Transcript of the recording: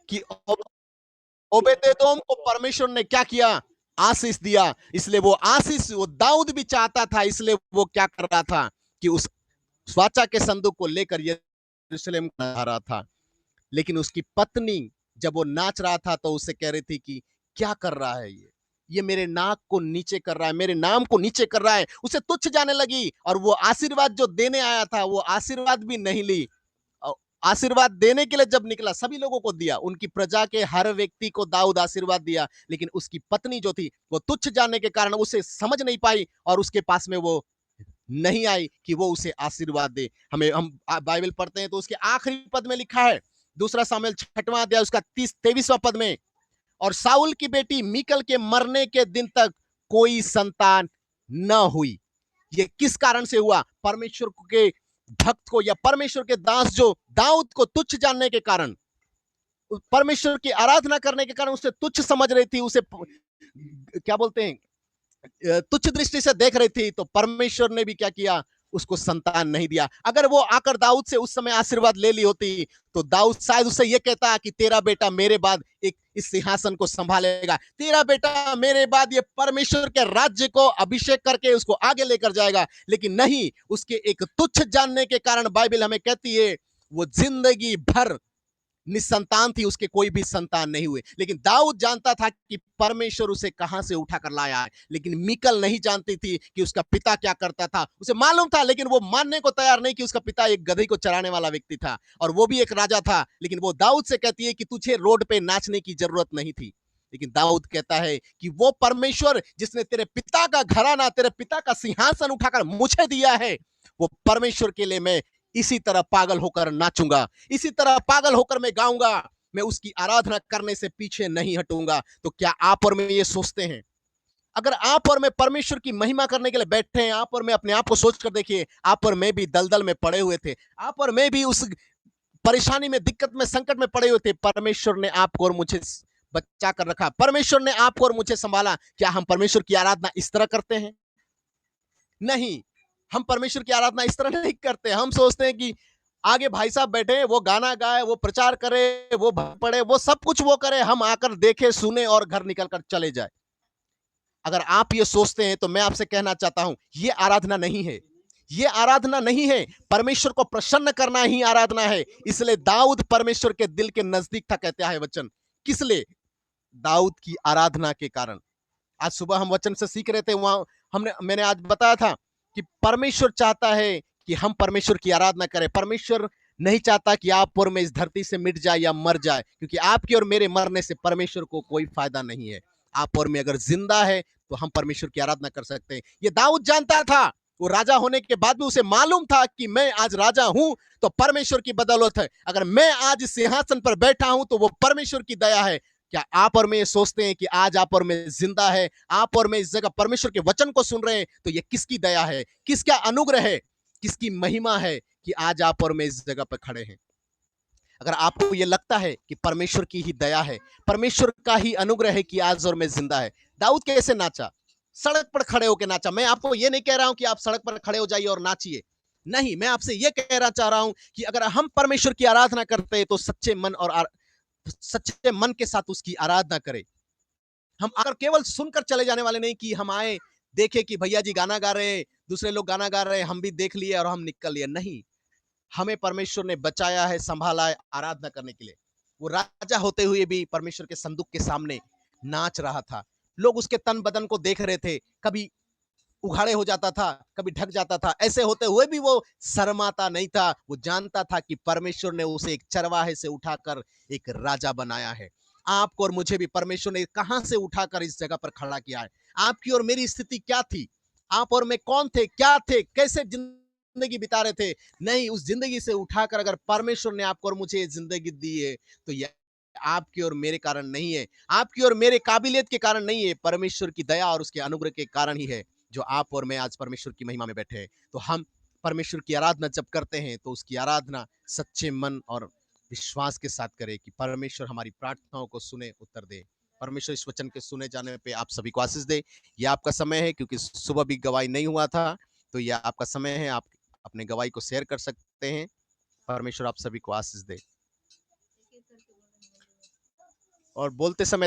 कि ओबेदेदोम को परमेश्वर ने क्या किया? आशीष दिया। इसलिए वो आशीष वो दाऊद भी चाहता था, इसलिए वो क्या कर रहा था कि उस वाचा के संदूक को लेकर यरूशलेम आ रहा था। लेकिन उसकी पत्नी जब वो नाच रहा था तो उससे कह रही थी कि क्या कर रहा है ये मेरे नाक को नीचे कर रहा है, मेरे नाम को नीचे कर रहा है। उसे तुच्छ जाने लगी और वो आशीर्वाद जो देने आया था वो आशीर्वाद भी नहीं ली। आशीर्वाद देने के लिए जब निकला सभी लोगों को दिया, उनकी प्रजा के हर व्यक्ति को दाऊद आशीर्वाद दिया, लेकिन उसकी पत्नी जो थी वो तुच्छ जानने के कारण उसे समझ नहीं पाई और उसके पास में वो नहीं आई कि वो उसे आशीर्वाद दे। हम बाइबल पढ़ते हैं तो उसके आखिरी पद में लिखा है, दूसरा सामुएल 6वां अध्याय उसका 23वां पद में, और साउल की बेटी मीकल के मरने के दिन तक कोई संतान न हुई। ये किस कारण से हुआ? परमेश्वर के भक्त को या परमेश्वर के दास जो दाऊद को तुच्छ जानने के कारण, परमेश्वर की आराधना करने के कारण उसे तुच्छ समझ रही थी, उसे क्या बोलते हैं, तुच्छ दृष्टि से देख रही थी, तो परमेश्वर ने भी क्या किया? उसको संतान नहीं दिया। अगर वो आकर दाऊद से उस समय आशीर्वाद ले ली होती तो दाऊद शायद उससे ये कहता कि तेरा बेटा मेरे बाद एक इस सिंहासन को संभालेगा, तेरा बेटा मेरे बाद ये परमेश्वर के राज्य को अभिषेक करके उसको आगे लेकर जाएगा। लेकिन नहीं, उसके एक तुच्छ जानने के कारण बाइबल हमें कहती है वो जिंदगी भर निसंतान थी, उसके कोई भी संतान नहीं हुए। लेकिन दाऊद जानता था कि परमेश्वर उसे कहां से उठाकर लाया है, लेकिन मीकल नहीं जानती थी कि उसका पिता क्या करता था। उसे मालूम था लेकिन वो मानने को तैयार नहीं कि उसका पिता एक गधे को चराने वाला व्यक्ति था और वो भी एक राजा था। लेकिन वो दाऊद से कहती है कि तुझे रोड पे नाचने की जरूरत नहीं थी। लेकिन दाऊद कहता है कि वो परमेश्वर जिसने तेरे पिता का घराना, तेरे पिता का सिंहासन उठाकर मुझे दिया है, वो परमेश्वर के लिए मैं इसी तरह पागल होकर नाचूंगा, इसी तरह पागल होकर मैं गाऊंगा, मैं उसकी आराधना करने से पीछे नहीं हटूंगा। तो क्या आप और मैं ये सोचते हैं? अगर आप और मैं परमेश्वर की महिमा करने के लिए बैठे हैं, आप और मैं अपने आप को सोच कर देखिए, आप और मैं भी दलदल में पड़े हुए थे, आप और मैं भी उस परेशानी में, दिक्कत में, संकट में पड़े हुए थे। परमेश्वर ने आपको और मुझे बचा कर रखा, परमेश्वर ने आपको और मुझे संभाला। क्या हम परमेश्वर की आराधना इस तरह करते हैं? नहीं, हम परमेश्वर की आराधना इस तरह नहीं करते। हम सोचते हैं कि आगे भाई साहब बैठे, वो गाना गाए, वो प्रचार करे, वो पढ़े, वो सब कुछ वो करे, हम आकर देखे, सुने और घर निकल कर चले जाए। अगर आप ये सोचते हैं तो मैं आपसे कहना चाहता हूं, ये आराधना नहीं है, ये आराधना नहीं है। परमेश्वर को प्रसन्न करना ही आराधना है। इसलिए दाऊद परमेश्वर के दिल के नजदीक था, कहता है वचन। किस लिए? दाऊद की आराधना के कारण। आज सुबह हम वचन से सीख रहे थे, वहां मैंने आज बताया था कि परमेश्वर चाहता है कि हम परमेश्वर की आराधना करें। परमेश्वर नहीं चाहता कि आप और मैं इस धरती से मिट जाए या मर जाए, क्योंकि आपके और मेरे मरने से परमेश्वर को कोई फायदा नहीं है। आप और मैं अगर जिंदा है तो हम परमेश्वर की आराधना कर सकते हैं। ये दाऊद जानता था। वो राजा होने के बाद भी उसे मालूम था कि मैं आज राजा हूं तो परमेश्वर की बदौलत है। अगर मैं आज सिंहासन पर बैठा हूं तो वो परमेश्वर की दया है। क्या आप और मैं ये सोचते हैं कि आज आप और मैं जिंदा है, आप और मैं इस जगह परमेश्वर के वचन को सुन रहे हैं, तो ये किसकी दया है, किसका अनुग्रह है, किसकी महिमा है कि आज आप और मैं इस जगह पर खड़े हैं? अगर आपको ये लगता है कि परमेश्वर की ही दया है, परमेश्वर का ही अनुग्रह है कि आज और मैं जिंदा है। दाऊद कैसे नाचा? सड़क पर खड़े होकर नाचा। मैं आपको ये नहीं कह रहा हूं कि आप सड़क पर खड़े हो जाइए और नाचिए, नहीं, मैं आपसे ये कहना चाह रहा हूं कि अगर हम परमेश्वर की आराधना करते हैं तो सच्चे मन और सच्चे मन के साथ उसकी आराधना करें। हम अगर केवल सुनकर चले जाने वाले नहीं कि हम आए, देखे कि भैया जी गाना गा रहे हैं, दूसरे लोग गाना गा रहे हैं, हम भी देख लिए और हम निकल लिए। नहीं, हमें परमेश्वर ने बचाया है, संभाला है आराधना करने के लिए। वो राजा होते हुए भी परमेश्वर के संदूक के सामने नाच रहा था। लोग उसके तन बदन को देख रहे थे, कभी उघाड़े हो जाता था, कभी ढक जाता था। ऐसे होते हुए भी वो शर्माता नहीं था। वो जानता था कि परमेश्वर ने उसे एक चरवाहे से उठाकर एक राजा बनाया है। आपको और मुझे भी परमेश्वर ने कहां से उठाकर इस जगह पर खड़ा किया है? आपकी और मेरी स्थिति क्या थी? आप और मैं कौन थे, क्या थे, कैसे जिंदगी बिता रहे थे? नहीं, उस जिंदगी से उठाकर अगर परमेश्वर ने आपको और मुझे जिंदगी दी है तो यह आपकी और मेरे कारण नहीं है, आपकी और मेरे काबिलियत के कारण नहीं है, परमेश्वर की दया और उसके अनुग्रह के कारण ही है जो आप और मैं आज परमेश्वर की महिमा में बैठे हैं। तो हम परमेश्वर की आराधना जब करते हैं तो उसकी आराधना सच्चे मन और विश्वास के साथ करें कि परमेश्वर हमारी प्रार्थनाओं को सुने, उत्तर दे। परमेश्वर इस वचन के सुने जाने पे आप सभी को आशीष दे। ये आपका समय है, क्योंकि सुबह भी गवाही नहीं हुआ था, तो यह आपका समय है। आप अपने गवाही को शेयर कर सकते हैं। परमेश्वर आप सभी को आशीष दे। और बोलते समय